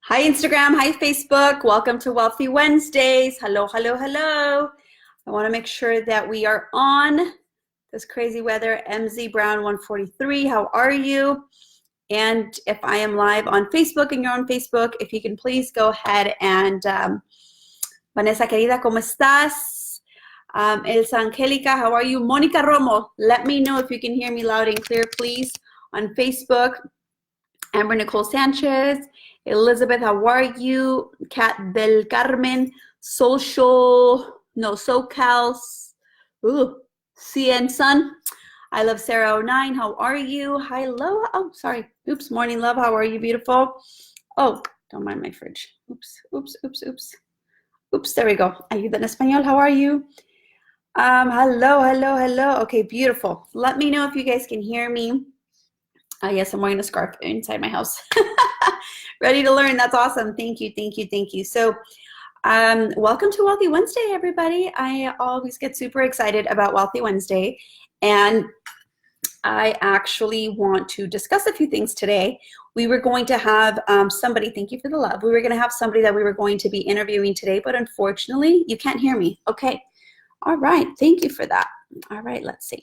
Hi, Instagram. Hi, Facebook. Welcome to Wealthy Wednesdays. Hello, hello, hello. I want to make sure that we are on this crazy weather. MZ Brown 143. How are you? And if I am live on Facebook and you're on Facebook, if you can please go ahead and Vanessa querida, ¿cómo estás? Elsa Angelica, how are you? Monica Romo, let me know if you can hear me loud and clear, please, on Facebook. Amber Nicole Sanchez, Elizabeth, how are you? Kat del Carmen, SoCal, CN Sun. I love Sarah09, how are you? Hi, Loa. Oh, sorry. Oops, morning love, how are you, beautiful? Oh, don't mind my fridge. Oops, there we go. Ayuda en Español, how are you? Hello. Okay, beautiful. Let me know if you guys can hear me. Yes, I'm wearing a scarf inside my house. Ready to learn. That's awesome. Thank you. So welcome to Wealthy Wednesday, everybody. I always get super excited about Wealthy Wednesday. And I actually want to discuss a few things today. We were going to have somebody, thank you for the love. We were going to have somebody that we were going to be interviewing today, but unfortunately, you can't hear me. Okay. All right. Thank you for that. All right. Let's see.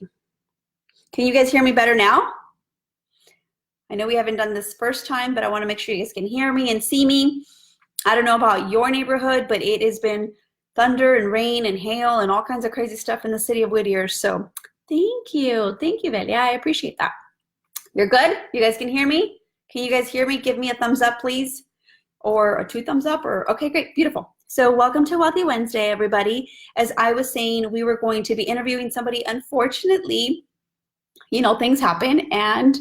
Can you guys hear me better now? I know we haven't done this first time, but I want to make sure you guys can hear me and see me. I don't know about your neighborhood, but it has been thunder and rain and hail and all kinds of crazy stuff in the city of Whittier. So thank you, Velia. I appreciate that. You're good? You guys can hear me? Can you guys hear me? Give me a thumbs up, please. Or a 2 thumbs up, or okay, great, beautiful. So welcome to Wealthy Wednesday, everybody. As I was saying, we were going to be interviewing somebody. Unfortunately, things happen and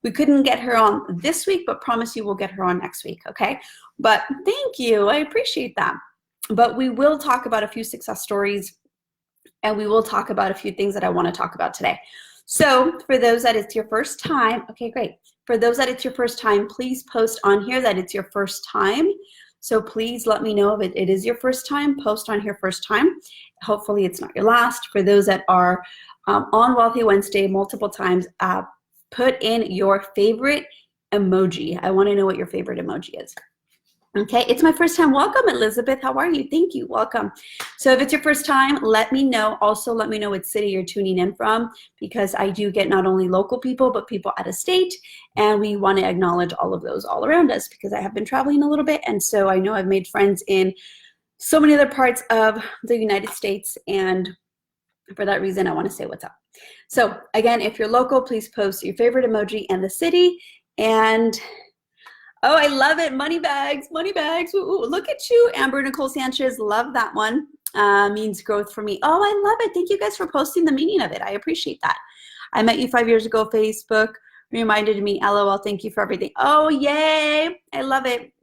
we couldn't get her on this week, but promise you we'll get her on next week, okay? But thank you, I appreciate that. But we will talk about a few success stories and we will talk about a few things that I want to talk about today. So for those that it's your first time, okay, great. For those that it's your first time, please post on here that it's your first time. So please let me know if it is your first time, post on here first time. Hopefully it's not your last. For those that are on Wealthy Wednesday multiple times, put in your favorite emoji. I want to know what your favorite emoji is. Okay, it's my first time. Welcome, Elizabeth. How are you? Thank you. Welcome. So if it's your first time, let me know. Also, let me know what city you're tuning in from, because I do get not only local people, but people out of state. And we want to acknowledge all of those all around us, because I have been traveling a little bit. And so I know I've made friends in so many other parts of the United States. And for that reason, I want to say what's up. So again, if you're local, please post your favorite emoji and the city. And oh, I love it. Money bags. Ooh, look at you, Amber Nicole Sanchez. Love that one. Means growth for me. Oh, I love it. Thank you guys for posting the meaning of it. I appreciate that. I met you 5 years ago. Facebook reminded me. LOL. Thank you for everything. Oh, yay. I love it.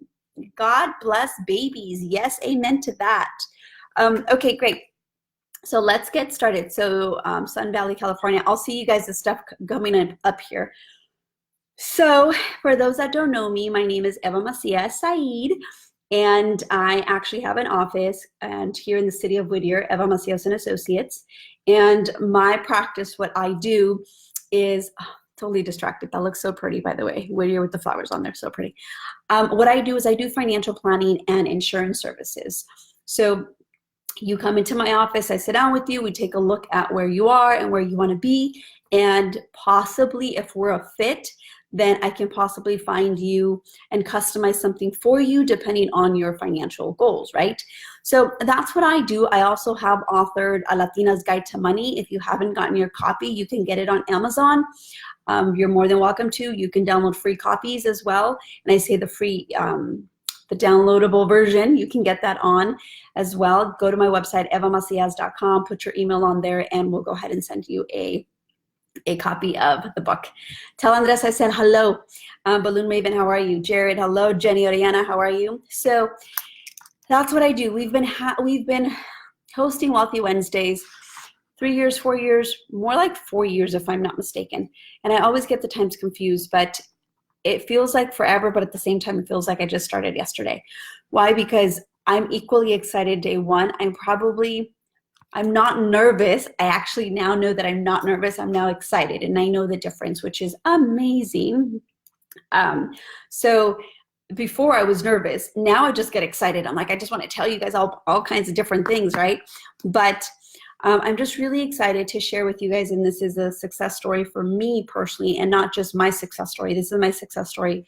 God bless babies. Yes, amen to that. Okay, great. So let's get started. So Sun Valley, California. I'll see you guys' stuff coming up here. So for those that don't know me, my name is Eva Macias Said, and I actually have an office and here in the city of Whittier, Eva Macias and Associates. And my practice, what I do is, totally distracted. That looks so pretty, by the way. Whittier with the flowers on there, so pretty. What I do is I do financial planning and insurance services. So you come into my office, I sit down with you, we take a look at where you are and where you want to be, and possibly if we're a fit, then I can possibly find you and customize something for you depending on your financial goals, right? So that's what I do. I also have authored A Latina's Guide to Money. If you haven't gotten your copy, you can get it on Amazon. You're more than welcome to. You can download free copies as well. And I say the free, the downloadable version, you can get that on as well. Go to my website, evamacias.com, put your email on there, and we'll go ahead and send you a copy of the book. Tell Andres I said hello. Balloon Maven, how are you? Jared, hello. Jenny Oriana, how are you? So that's what I do. We've been hosting Wealthy Wednesdays 3 years, 4 years, more like 4 years if I'm not mistaken. And I always get the times confused, but it feels like forever, but at the same time, it feels like I just started yesterday. Why? Because I'm equally excited day one. I'm not nervous. I actually now know that I'm not nervous. I'm now excited, and I know the difference, which is amazing. So before I was nervous. Now I just get excited. I'm like, I just want to tell you guys all kinds of different things, right? But I'm just really excited to share with you guys, and this is a success story for me personally, and not just my success story. This is my success story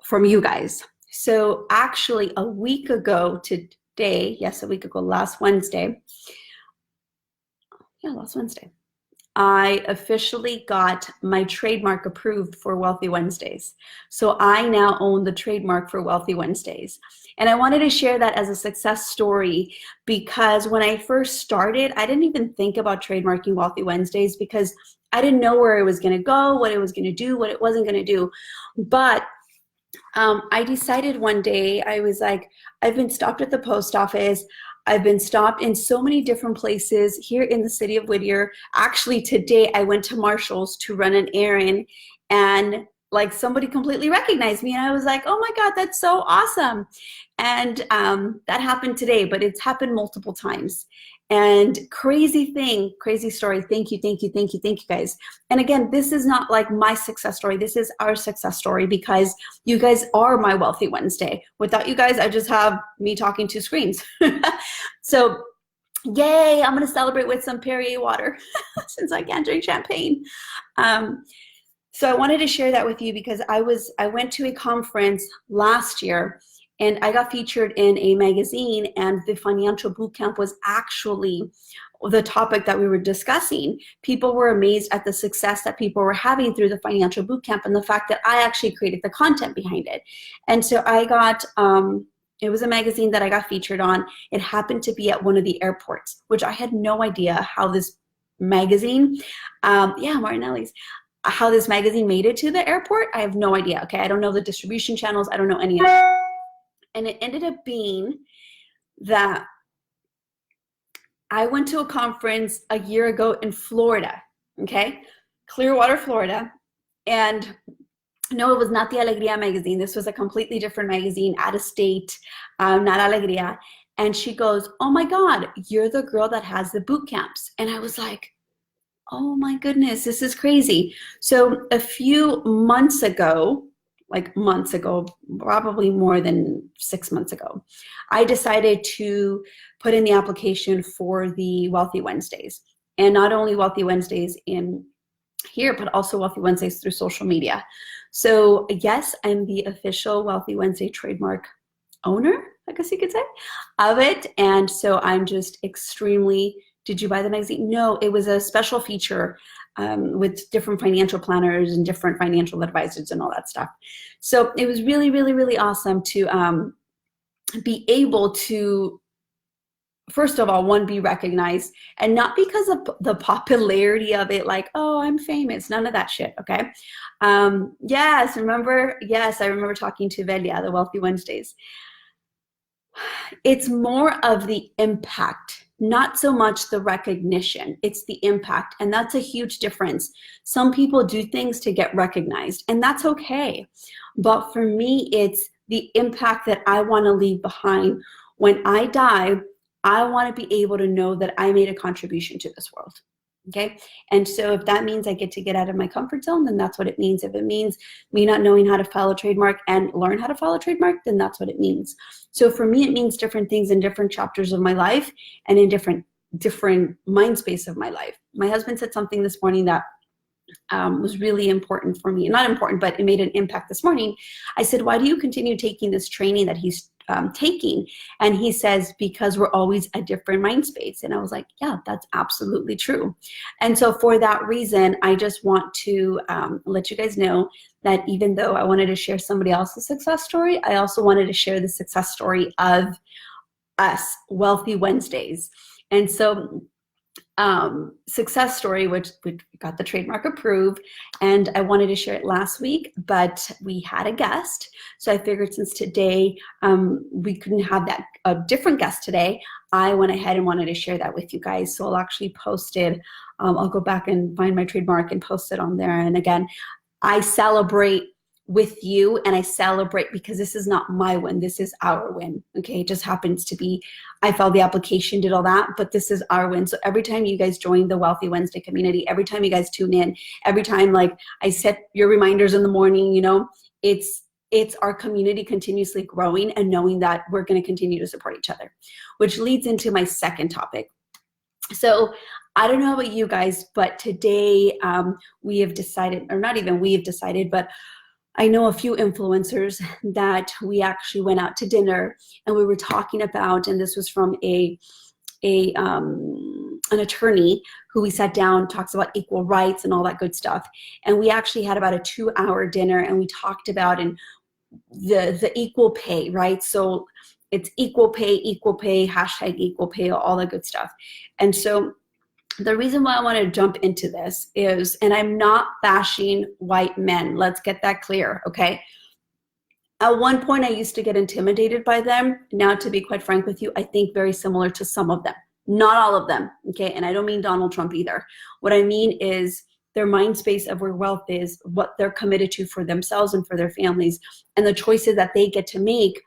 from you guys. So actually a week ago today, yes, a week ago, last Wednesday, I officially got my trademark approved for Wealthy Wednesdays. So I now own the trademark for Wealthy Wednesdays. And I wanted to share that as a success story because when I first started, I didn't even think about trademarking Wealthy Wednesdays because I didn't know where it was going to go, what it was going to do, what it wasn't going to do. But I decided one day, I was like, I've been stopped at the post office. I've been stopped in so many different places here in the city of Whittier. Actually, today I went to Marshall's to run an errand, and like somebody completely recognized me, and I was like, oh my God, that's so awesome. And that happened today, but it's happened multiple times. And crazy story. Thank you guys. And again, this is not like my success story. This is our success story because you guys are my Wealthy Wednesday. Without you guys, I just have me talking to screens. So yay, I'm gonna celebrate with some Perrier water since I can't drink champagne. So I wanted to share that with you because I went to a conference last year and I got featured in a magazine, and the financial bootcamp was actually the topic that we were discussing. People were amazed at the success that people were having through the financial bootcamp and the fact that I actually created the content behind it. And so I got, it was a magazine that I got featured on. It happened to be at one of the airports, which I had no idea how this magazine, Martinelli's, how this magazine made it to the airport. I have no idea, okay? I don't know the distribution channels. I don't know any of it. And it ended up being that I went to a conference a year ago in Florida, okay? Clearwater, Florida. And no, it was not the Alegría magazine. This was a completely different magazine, out of state, not Alegría. And she goes, oh my God, you're the girl that has the boot camps. And I was like, oh my goodness, this is crazy. So a few months ago, probably more than 6 months ago, I decided to put in the application for the Wealthy Wednesdays. And not only Wealthy Wednesdays in here, but also Wealthy Wednesdays through social media. So yes, I'm the official Wealthy Wednesday trademark owner, I guess you could say, of it. And so I'm just extremely, did you buy the magazine? No, it was a special feature with different financial planners and different financial advisors and all that stuff. So it was really, really, really awesome to be able to, first of all, one, be recognized, and not because of the popularity of it, like, oh, I'm famous, none of that shit, okay? Yes, I remember talking to Velia, the Wealthy Wednesdays. It's more of the impact, not so much the recognition. It's the impact, and that's a huge difference. Some people do things to get recognized, and that's okay. But for me, it's the impact that I want to leave behind. When I die, I want to be able to know that I made a contribution to this world. Okay. And so if that means I get to get out of my comfort zone, then that's what it means. If it means me not knowing how to file a trademark and learn how to file a trademark, then that's what it means. So for me, it means different things in different chapters of my life and in different mind space of my life. My husband said something this morning that was really important for me. Not important, but it made an impact this morning. I said, why do you continue taking this training that he's taking? And he says, because we're always a different mind space. And I was like, yeah, that's absolutely true. And so for that reason, I just want to let you guys know that even though I wanted to share somebody else's success story, I also wanted to share the success story of us, Wealthy Wednesdays. And so success story, which we got the trademark approved, and I wanted to share it last week, but we had a guest. So I figured since today we couldn't have a different guest today, I went ahead and wanted to share that with you guys. So I'll actually post it. I'll go back and find my trademark and post it on there. And again, I celebrate with you, and I celebrate because this is not my win, this is our win. Okay, it just happens to be I filed the application, did all that, but this is our win. So every time you guys join the Wealthy Wednesday community, every time you guys tune in, every time like I set your reminders in the morning, you know, it's it's our community continuously growing and knowing that we're going to continue to support each other, which leads into my second topic. So I don't know about you guys, but today we have decided, or not even we have decided, but I know a few influencers that we actually went out to dinner and we were talking about, and this was from an attorney who we sat down, talks about equal rights and all that good stuff. And we actually had about a 2-hour dinner and we talked about the equal pay, right? So it's equal pay, hashtag equal pay, all that good stuff. And so the reason why I want to jump into this is, and I'm not bashing white men. Let's get that clear, okay? At one point, I used to get intimidated by them. Now, to be quite frank with you, I think very similar to some of them. Not all of them, okay? And I don't mean Donald Trump either. What I mean is their mind space of where wealth is, what they're committed to for themselves and for their families, and the choices that they get to make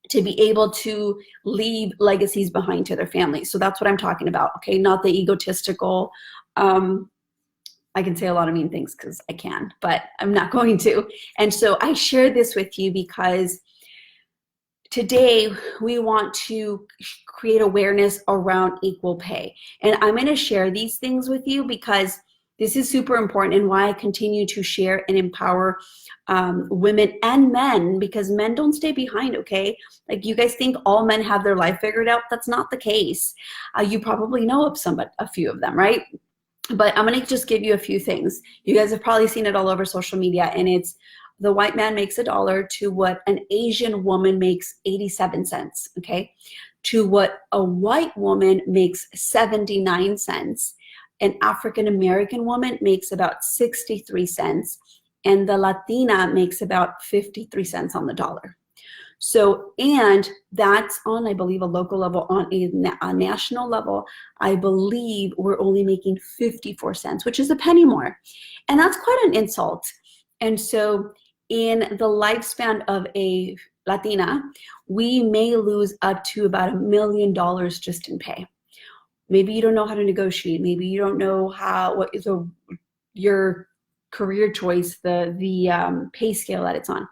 to be able to leave legacies behind to their families. So that's what I'm talking about, okay? Not the egotistical, I can say a lot of mean things because I can, but I'm not going to. And so I share this with you because today we want to create awareness around equal pay. And I'm going to share these things with you because this is super important and why I continue to share and empower women and men, because men don't stay behind, okay? Like, you guys think all men have their life figured out. That's not the case. You probably know of a few of them, right? But I'm going to just give you a few things. You guys have probably seen it all over social media, and it's the white man makes $1 to what an Asian woman makes 87 cents, okay? To what a white woman makes 79 cents. An African-American woman makes about 63 cents, and the Latina makes about 53 cents on the dollar. So, and that's on, I believe, a local level. On a national level, I believe we're only making 54 cents, which is a penny more. And that's quite an insult. And so in the lifespan of a Latina, we may lose up to about $1 million just in pay. Maybe you don't know how to negotiate. Maybe you don't know what is your career choice, the pay scale that it's on.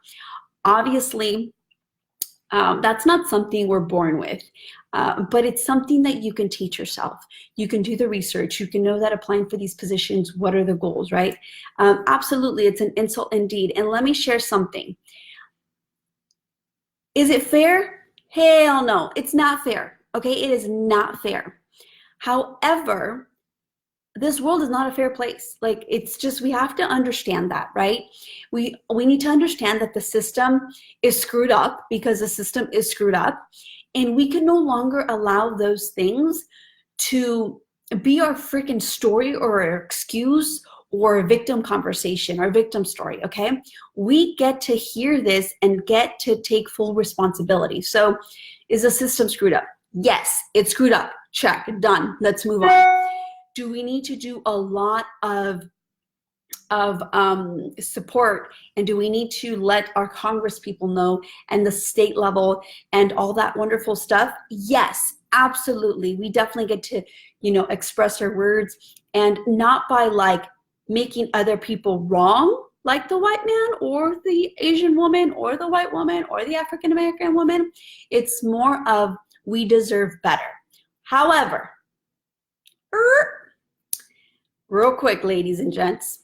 Obviously, that's not something we're born with, but it's something that you can teach yourself. You can do the research. You can know that applying for these positions, what are the goals, right? Absolutely, it's an insult indeed. And let me share something. Is it fair? Hell no, it's not fair, okay? It is not fair. However, this world is not a fair place. Like, it's just, we have to understand that, right? We need to understand that the system is screwed up because the system is screwed up, and we can no longer allow those things to be our freaking story or our excuse or a victim conversation or victim story, okay? We get to hear this and get to take full responsibility. So, is the system screwed up? Yes, it's screwed up. Check, done. Let's move on. Do we need to do a lot of support, and do we need to let our Congress people know and the state level and all that wonderful stuff? Yes, absolutely. We definitely get to, express our words, and not by like making other people wrong, like the white man or the Asian woman or the white woman or the African American woman. It's more of, we deserve better. However, real quick, ladies and gents,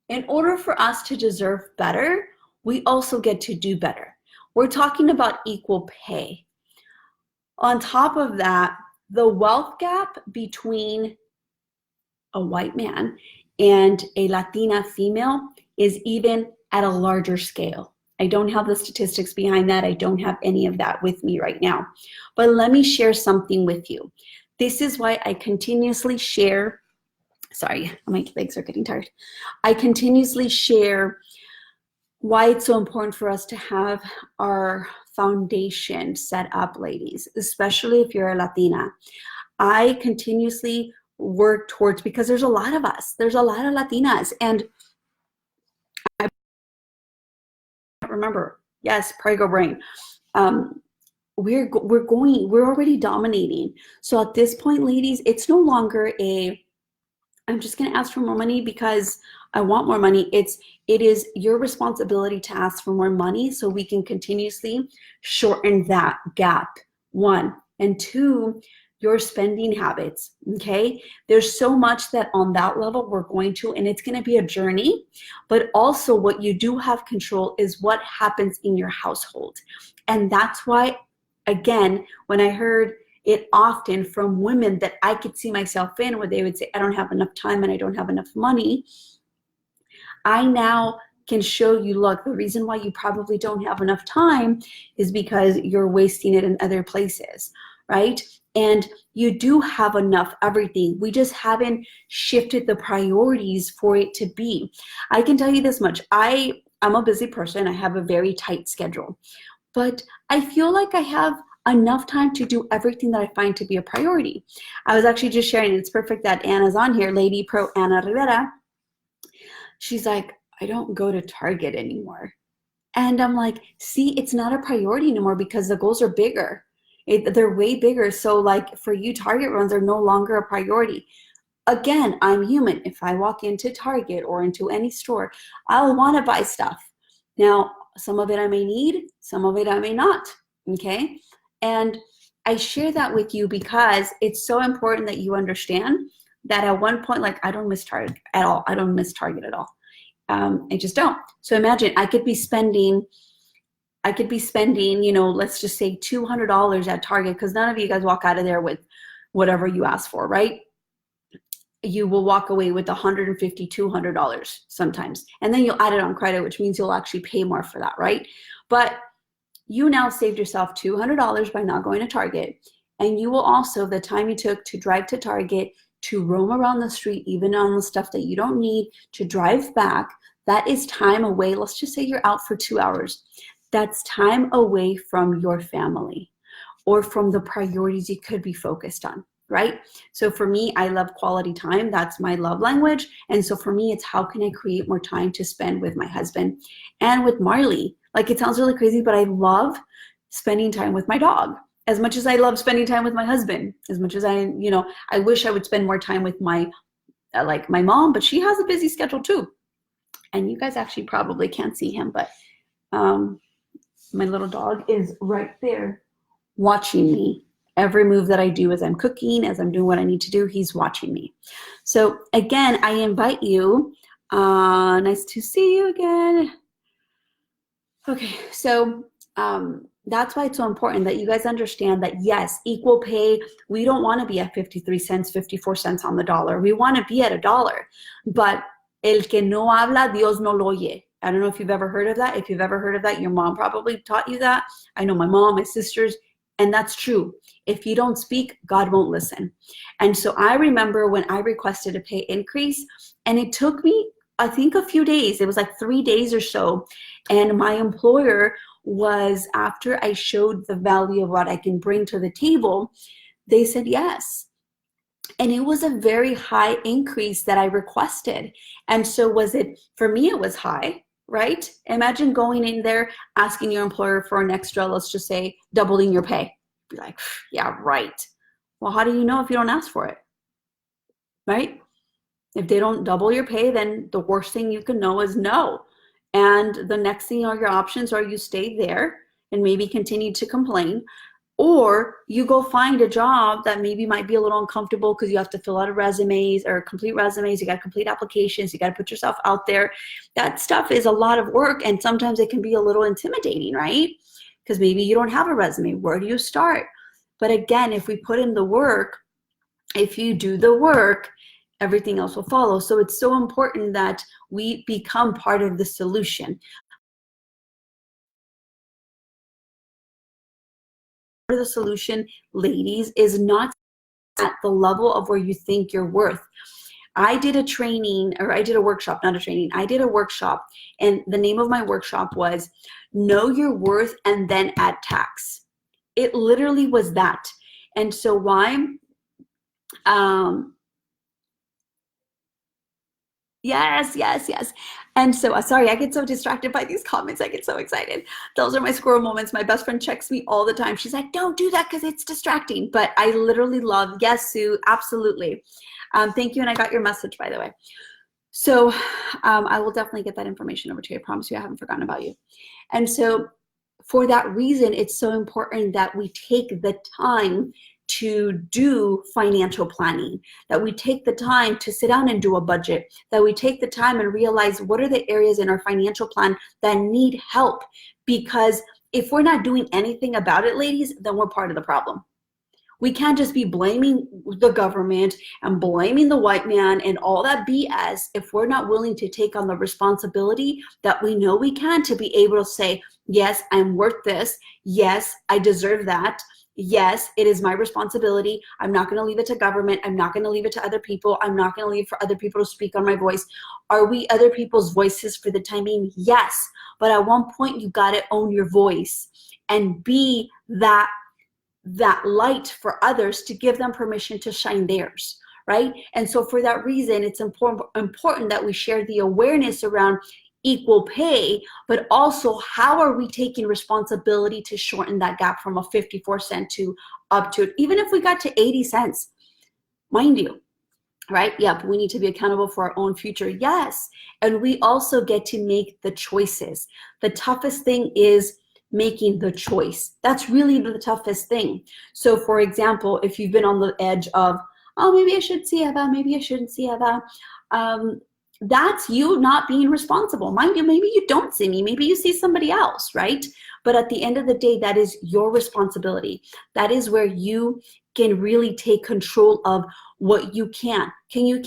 in order for us to deserve better, we also get to do better. We're talking about equal pay. On top of that, the wealth gap between a white man and a Latina female is even at a larger scale. I don't have the statistics behind that. I don't have any of that with me right now. But let me share something with you. This is why I continuously share. Sorry, my legs are getting tired. I continuously share why it's so important for us to have our foundation set up, ladies, especially if you're a Latina. I continuously work towards, because there's a lot of us. There's a lot of Latinas, and I remember, yes, Prego Brain. We're already dominating. So at this point, ladies, it's no longer a I'm just going to ask for more money because I want more money. It is your responsibility to ask for more money so we can continuously shorten that gap. One. And two, your spending habits. Okay. There's so much that on that level we're going to, and it's going to be a journey, but also what you do have control is what happens in your household. And that's why, again, when I heard it often from women that I could see myself in, where they would say, I don't have enough time and I don't have enough money, I now can show you, look, the reason why you probably don't have enough time is because you're wasting it in other places, right? And you do have enough everything. We just haven't shifted the priorities for it to be. I can tell you this much. I'm a busy person. I have a very tight schedule, but I feel like I have enough time to do everything that I find to be a priority. I was actually just sharing, it's perfect that Anna's on here, Lady Pro Anna Rivera. She's like, I don't go to Target anymore. And I'm like, see, it's not a priority anymore because the goals are bigger. They're way bigger. So like for you, Target runs are no longer a priority. Again, I'm human. If I walk into Target or into any store, I'll want to buy stuff. Now, some of it I may need, some of it I may not, okay? And I share that with you because it's so important that you understand that at one point, like I don't miss Target at all. I don't miss Target at all. I just don't. So imagine I could be spending, you know, let's just say $200 at Target, because none of you guys walk out of there with whatever you ask for, right? You will walk away with $150, $200 sometimes. And then you'll add it on credit, which means you'll actually pay more for that, right? But you now saved yourself $200 by not going to Target. And you will also, the time you took to drive to Target, to roam around the street, even on the stuff that you don't need, to drive back, that is time away. Let's just say you're out for 2 hours. That's time away from your family or from the priorities you could be focused on, right? So for me, I love quality time. That's my love language. And so for me, it's how can I create more time to spend with my husband and with Marley? Like, it sounds really crazy, but I love spending time with my dog as much as I love spending time with my husband, as much as I wish I would spend more time with my mom, but she has a busy schedule too. And you guys actually probably can't see him, but my little dog is right there watching me. Every move that I do as I'm cooking, as I'm doing what I need to do, he's watching me. So again, I invite you, nice to see you again. Okay, so that's why it's so important that you guys understand that, yes, equal pay, we don't want to be at 53 cents, 54 cents on the dollar. We want to be at $1. But el que no habla, Dios no lo oye. I don't know if you've ever heard of that. If you've ever heard of that, your mom probably taught you that. I know my mom, my sisters, and that's true. If you don't speak, God won't listen. And so I remember when I requested a pay increase, and it took me, I think, a few days. It was like 3 days or so. And my employer was, after I showed the value of what I can bring to the table, they said yes. And it was a very high increase that I requested. And so for me, it was high, right? Imagine going in there, asking your employer for an extra, let's just say, doubling your pay. Be like, yeah, right. Well, how do you know if you don't ask for it, right? If they don't double your pay, then the worst thing you can know is no. And the next thing are your options are you stay there and maybe continue to complain, or you go find a job that maybe might be a little uncomfortable because you have to fill out resumes or complete resumes. You got to complete applications. You got to put yourself out there. That stuff is a lot of work, and sometimes it can be a little intimidating, right? Because maybe you don't have a resume. Where do you start? But again, if we put in the work, if you do the work, everything else will follow. So it's so important that we become part of the solution. Part of the solution, ladies, is not at the level of where you think you're worth. I did a training, or I did a workshop, not a training. I did a workshop, and the name of my workshop was Know Your Worth and Then Add Tax. It literally was that. And so why? Yes, yes, yes. And so, sorry, I get so distracted by these comments. I get so excited. Those are my squirrel moments. My best friend checks me all the time. She's like, don't do that because it's distracting. But I literally love, yes, Sue, absolutely. Thank you. And I got your message, by the way. So I will definitely get that information over to you. I promise you I haven't forgotten about you. And so for that reason, it's so important that we take the time to do financial planning, that we take the time to sit down and do a budget, that we take the time and realize what are the areas in our financial plan that need help. Because if we're not doing anything about it, ladies, then we're part of the problem. We can't just be blaming the government and blaming the white man and all that BS if we're not willing to take on the responsibility that we know we can, to be able to say, yes, I'm worth this. Yes, I deserve that. Yes, it is my responsibility. I'm not going to leave it to government. I'm not going to leave it to other people. I'm not going to leave for other people to speak on my voice. Are we other people's voices for the time being? Yes. But at one point, you got to own your voice and be that light for others, to give them permission to shine theirs, right? And so for that reason, it's important that we share the awareness around equal pay, but also how are we taking responsibility to shorten that gap from a 54 cent to up to, even if we got to 80 cents, mind you, right? Yep, we need to be accountable for our own future. Yes. And we also get to make the choices. The toughest thing is making the choice. That's really the toughest thing. So for example, if you've been on the edge of, oh, maybe I should see Eva, maybe I shouldn't see Eva, that's you not being responsible. Mind you, maybe you don't see me, maybe you see somebody else, right? But at the end of the day, that is your responsibility. That is where you can really take control of what you can. Can you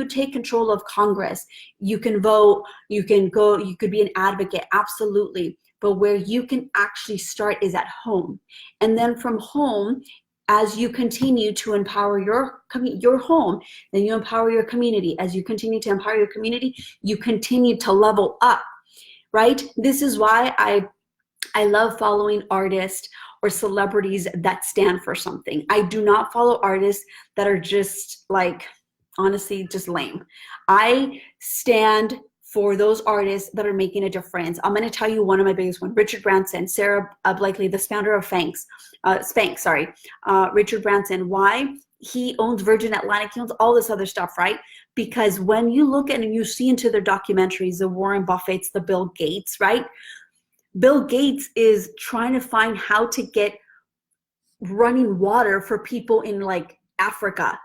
take control of Congress? You can vote, you can go, you could be an advocate, absolutely. But where you can actually start is at home. And then from home, as you continue to empower your home, then you empower your community. As you continue to empower your community, you continue to level up, right? This is why I love following artists or celebrities that stand for something. I do not follow artists that are just like, honestly, just lame. I stand for those artists that are making a difference. I'm going to tell you one of my biggest ones, Richard Branson, Sarah Blakely, the founder of Spanx, Richard Branson. Why? He owns Virgin Atlantic, he owns all this other stuff, right? Because when you look at and you see into their documentaries, the Warren Buffett's, the Bill Gates, right? Bill Gates is trying to find how to get running water for people in like Africa.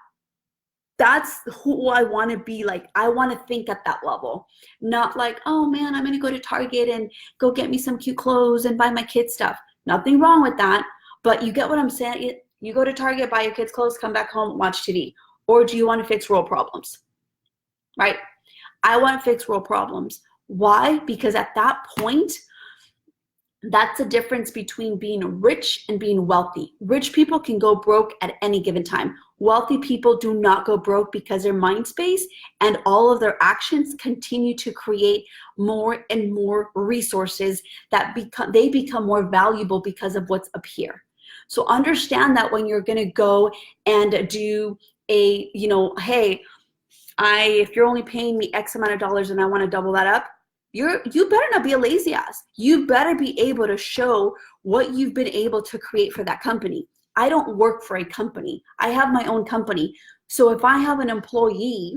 That's who I want to be like. I want to think at that level, not like, oh man, I'm going to go to Target and go get me some cute clothes and buy my kids stuff. Nothing wrong with that. But you get what I'm saying? You go to Target, buy your kids clothes, come back home, watch TV. Or do you want to fix world problems? Right? I want to fix world problems. Why? Because at that point, that's the difference between being rich and being wealthy. Rich people can go broke at any given time. Wealthy people do not go broke because their mind space and all of their actions continue to create more and more resources that they become more valuable because of what's up here. So understand that when you're going to go and do a, hey, if you're only paying me X amount of dollars and I want to double that up, you better not be a lazy ass. You better be able to show what you've been able to create for that company. I don't work for a company. I have my own company. So if I have an employee,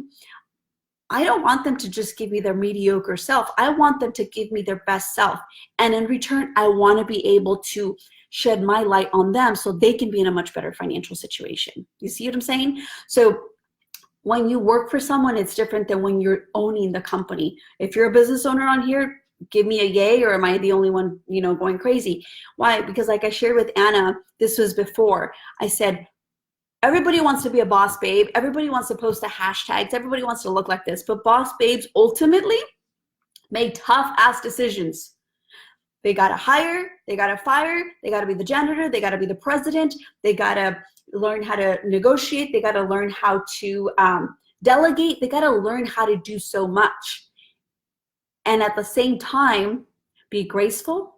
I don't want them to just give me their mediocre self. I want them to give me their best self. And in return, I want to be able to shed my light on them so they can be in a much better financial situation. You see what I'm saying? So when you work for someone, it's different than when you're owning the company. If you're a business owner on here, give me a yay, or am I the only one, going crazy? Why? Because like I shared with Anna, this was before, I said, everybody wants to be a boss babe. Everybody wants to post the hashtags. Everybody wants to look like this. But boss babes ultimately make tough ass decisions. They got to hire, they got to fire, they got to be the janitor, they got to be the president, they got to learn how to negotiate, they got to learn how to delegate, they got to learn how to do so much. And at the same time, be graceful,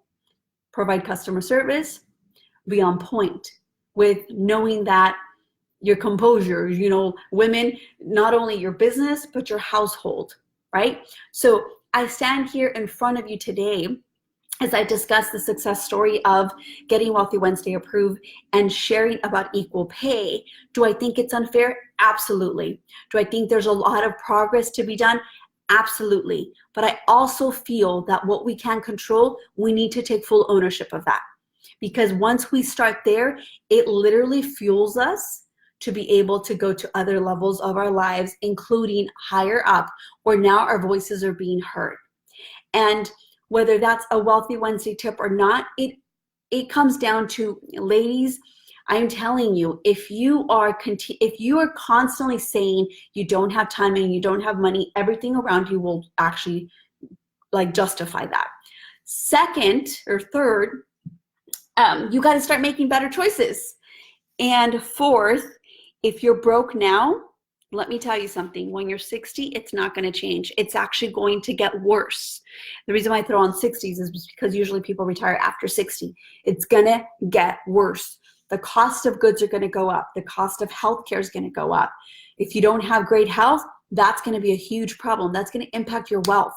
provide customer service, be on point with knowing that your composure, you know, women, not only your business, but your household, right? So I stand here in front of you today as I discuss the success story of getting Wealthy Wednesday approved and sharing about equal pay. Do I think it's unfair? Absolutely. Do I think there's a lot of progress to be done? Absolutely. But I also feel that what we can control, we need to take full ownership of that. Because once we start there, it literally fuels us to be able to go to other levels of our lives, including higher up, where now our voices are being heard. And whether that's a Wealthy Wednesday tip or not, it comes down to, ladies, I'm telling you, if you are constantly saying you don't have time and you don't have money, everything around you will actually like justify that. Second or third, you got to start making better choices. And fourth, if you're broke now, let me tell you something. When you're 60, it's not going to change. It's actually going to get worse. The reason why I throw on 60s is because usually people retire after 60. It's going to get worse. The cost of goods are going to go up. The cost of healthcare is going to go up. If you don't have great health, that's going to be a huge problem. That's going to impact your wealth.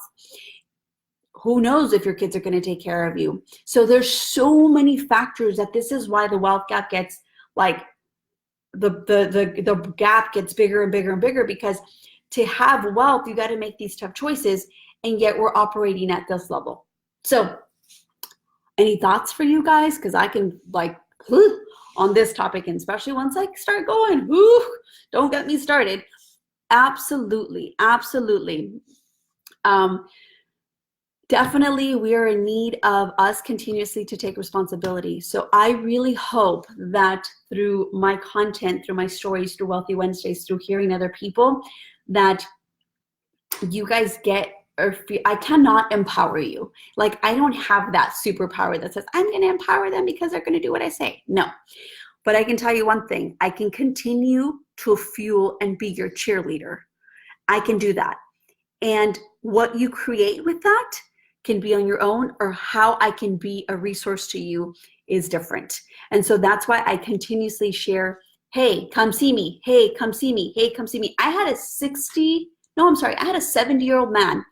Who knows if your kids are going to take care of you? So there's so many factors that this is why the wealth gap gets like the gap gets bigger and bigger and bigger, because to have wealth, you got to make these tough choices, and yet we're operating at this level. So any thoughts for you guys? Because I can like on this topic, and especially once I start going, don't get me started. Absolutely, absolutely. Definitely, we are in need of us continuously to take responsibility. So I really hope that through my content, through my stories, through Wealthy Wednesdays, through hearing other people, that you guys get, or I cannot empower you. Like, I don't have that superpower that says, I'm going to empower them because they're going to do what I say. No. But I can tell you one thing. I can continue to fuel and be your cheerleader. I can do that. And what you create with that can be on your own, or how I can be a resource to you is different. And so that's why I continuously share, hey, come see me. Hey, come see me. Hey, come see me. I had a 70-year-old man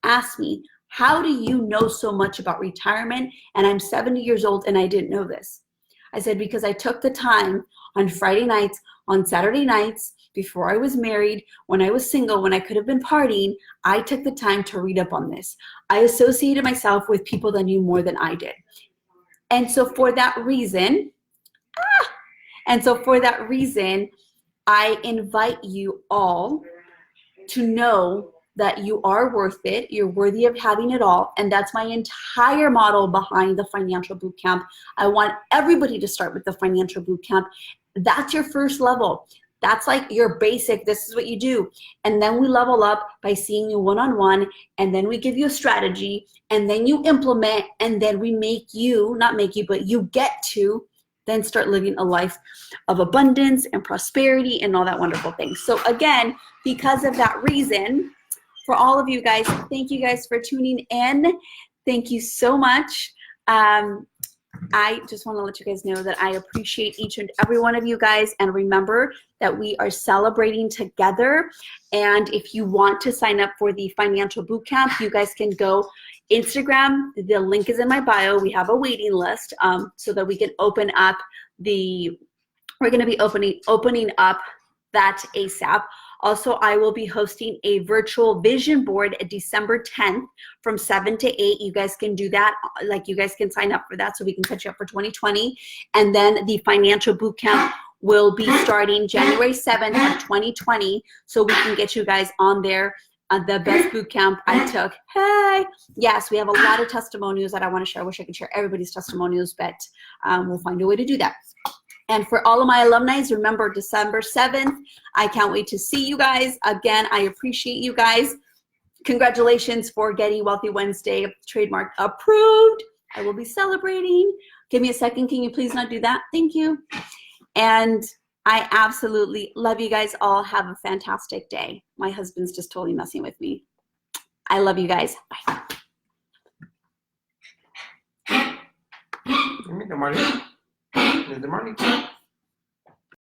ask me, how do you know so much about retirement? And I'm 70 years old and I didn't know this. I said, because I took the time on Friday nights, on Saturday nights, before I was married, when I was single, when I could have been partying, I took the time to read up on this. I associated myself with people that knew more than I did. And so for that reason, I invite you all to know that you are worth it. You're worthy of having it all. And that's my entire model behind the Financial Bootcamp. I want everybody to start with the Financial Bootcamp. That's your first level. That's like your basic, this is what you do. And then we level up by seeing you one-on-one, and then we give you a strategy, and then you implement, and then we make you, not make you, but you get to then start living a life of abundance and prosperity and all that wonderful things. So again, because of that reason, for all of you guys, thank you guys for tuning in. Thank you so much. I just want to let you guys know that I appreciate each and every one of you guys. And remember that we are celebrating together. And if you want to sign up for the Financial Bootcamp, you guys can go Instagram. The link is in my bio. We have a waiting list so that we can open up we're going to be opening up that ASAP. Also, I will be hosting a virtual vision board at December 10th from 7 to 8. You guys can do that. Like, you guys can sign up for that so we can catch you up for 2020. And then the Financial Bootcamp will be starting January 7th of 2020, so we can get you guys on there. The best boot camp I took. Hey, yes, we have a lot of testimonials that I want to share. I wish I could share everybody's testimonials, but we'll find a way to do that. And for all of my alumni, remember December 7th. I can't wait to see you guys. Again, I appreciate you guys. Congratulations for getting Wealthy Wednesday trademark approved. I will be celebrating. Give me a second. Can you please not do that? Thank you. And I absolutely love you guys all. Have a fantastic day. My husband's just totally messing with me. I love you guys. Bye. Good morning. Good morning.